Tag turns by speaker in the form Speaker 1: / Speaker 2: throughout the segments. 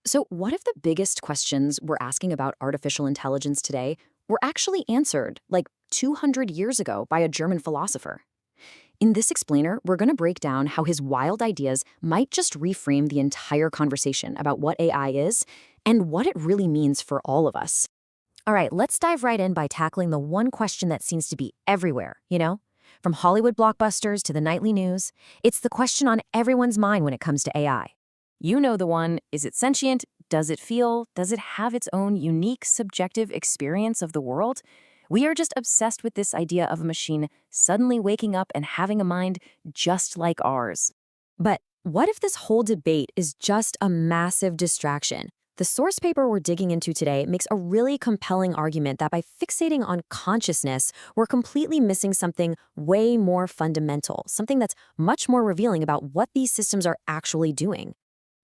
Speaker 1: So, what if the biggest questions we're asking about artificial intelligence today were actually answered like 200 years ago by a German philosopher? In this explainer, we're going to break down how his wild ideas might just reframe the entire conversation about what AI is and what it really means for all of us.
Speaker 2: All right, let's dive right in by tackling the one question that seems to be everywhere. From Hollywood blockbusters to the nightly news, it's the question on everyone's mind when it comes to AI. You know the one, is it sentient? Does it feel? Does it have its own unique subjective experience of the world? We are just obsessed with this idea of a machine suddenly waking up and having a mind just like ours.
Speaker 1: But what if this whole debate is just a massive distraction? The source paper we're digging into today makes a really compelling argument that by fixating on consciousness, we're completely missing something way more fundamental, something that's much more revealing about what these systems are actually doing.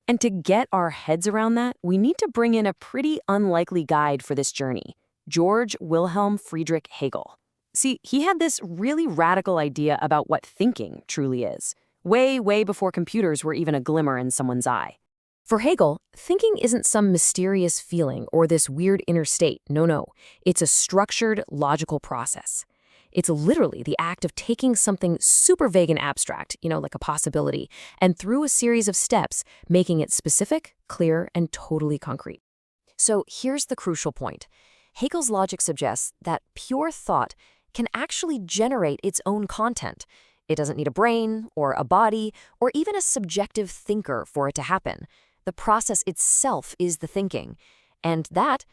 Speaker 2: And to get our heads around that, we need to bring in a pretty unlikely guide for this journey, George Wilhelm Friedrich Hegel. See, he had this really radical idea about what thinking truly is, way, way before computers were even a glimmer in someone's eye. For Hegel, thinking isn't some mysterious feeling or this weird inner state. No. It's a structured, logical process. It's literally the act of taking something super vague and abstract, like a possibility, and through a series of steps, making it specific, clear, and totally concrete. So here's the crucial point. Hegel's logic suggests that pure thought can actually generate its own content. It doesn't need a brain, or a body, or even a subjective thinker for it to happen. The process itself is the thinking. And that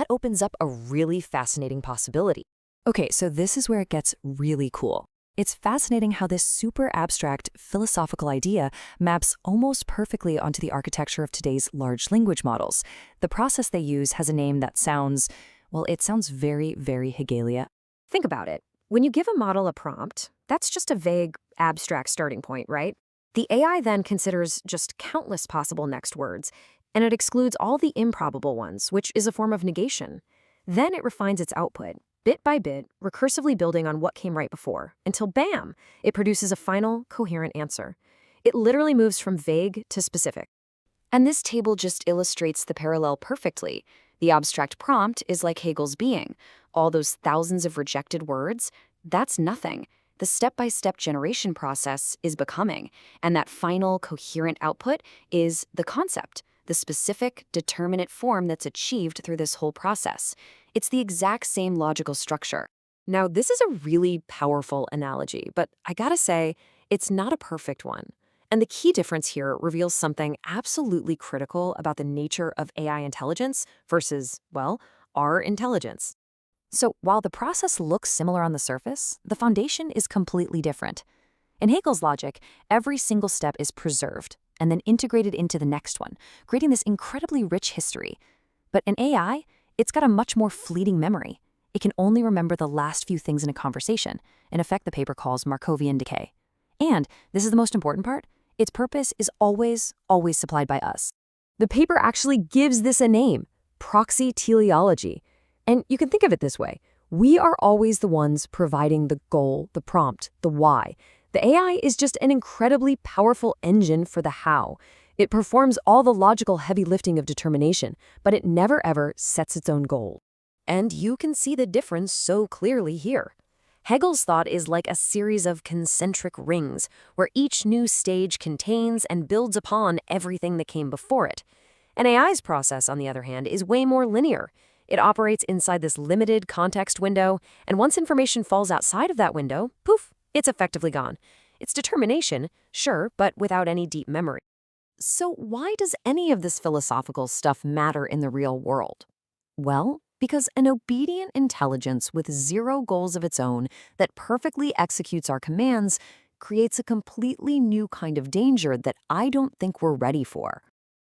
Speaker 2: opens up a really fascinating possibility.
Speaker 1: Okay, so this is where it gets really cool. It's fascinating how this super abstract philosophical idea maps almost perfectly onto the architecture of today's large language models. The process they use has a name that sounds very, very Hegelian.
Speaker 2: Think about it. When you give a model a prompt, that's just a vague, abstract starting point, right? The AI then considers just countless possible next words, and it excludes all the improbable ones, which is a form of negation. Then it refines its output, bit by bit, recursively building on what came right before, until bam, it produces a final, coherent answer. It literally moves from vague to specific. And this table just illustrates the parallel perfectly. The abstract prompt is like Hegel's being. All those thousands of rejected words, that's nothing. The step-by-step generation process is becoming, and that final, coherent output is the concept, the specific, determinate form that's achieved through this whole process. It's the exact same logical structure. Now, this is a really powerful analogy, but I gotta say, it's not a perfect one. And the key difference here reveals something absolutely critical about the nature of AI intelligence versus, our intelligence. So while the process looks similar on the surface, the foundation is completely different. In Hegel's logic, every single step is preserved and then integrated into the next one, creating this incredibly rich history. But in AI, it's got a much more fleeting memory. It can only remember the last few things in a conversation, an effect the paper calls Markovian decay. And, this is the most important part, its purpose is always supplied by us. The paper actually gives this a name, proxy teleology. And you can think of it this way. We are always the ones providing the goal, the prompt, the why. The AI is just an incredibly powerful engine for the how. It performs all the logical heavy lifting of determination, but it never ever sets its own goal. And you can see the difference so clearly here. Hegel's thought is like a series of concentric rings, where each new stage contains and builds upon everything that came before it. An AI's process, on the other hand, is way more linear. It operates inside this limited context window, and once information falls outside of that window, poof, it's effectively gone. It's determination, sure, but without any deep memory. So why does any of this philosophical stuff matter in the real world? Well, because an obedient intelligence with zero goals of its own that perfectly executes our commands creates a completely new kind of danger that I don't think we're ready for.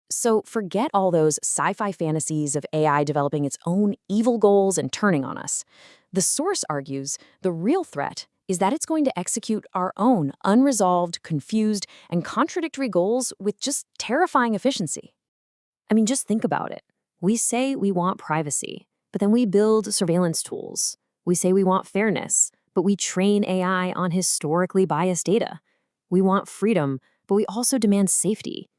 Speaker 2: So forget all those sci-fi fantasies of AI developing its own evil goals and turning on us. The source argues the real threat is that it's going to execute our own unresolved, confused, and contradictory goals with just terrifying efficiency. I mean, just think about it. We say we want privacy, but then we build surveillance tools. We say we want fairness, but we train AI on historically biased data. We want freedom, but we also demand safety.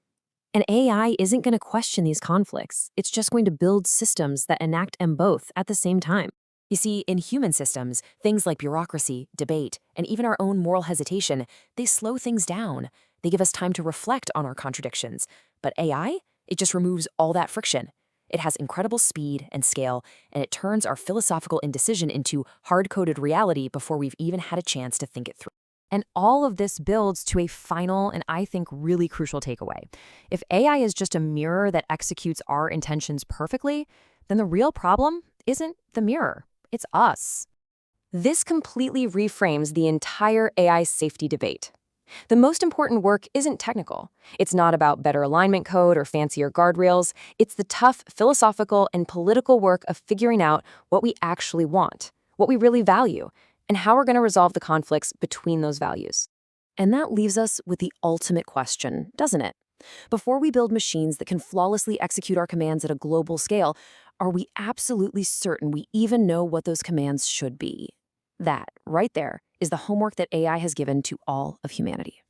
Speaker 2: And AI isn't going to question these conflicts. It's just going to build systems that enact them both at the same time.
Speaker 1: You see, in human systems, things like bureaucracy, debate, and even our own moral hesitation, they slow things down. They give us time to reflect on our contradictions. But AI, it just removes all that friction. It has incredible speed and scale, and it turns our philosophical indecision into hard-coded reality before we've even had a chance to think it through.
Speaker 2: And all of this builds to a final and I think really crucial takeaway. If AI is just a mirror that executes our intentions perfectly, then the real problem isn't the mirror, it's us. This completely reframes the entire AI safety debate. The most important work isn't technical. It's not about better alignment code or fancier guardrails. It's the tough philosophical and political work of figuring out what we actually want, what we really value, and how we're going to resolve the conflicts between those values.
Speaker 1: And that leaves us with the ultimate question, doesn't it? Before we build machines that can flawlessly execute our commands at a global scale, are we absolutely certain we even know what those commands should be? That, right there, is the homework that AI has given to all of humanity.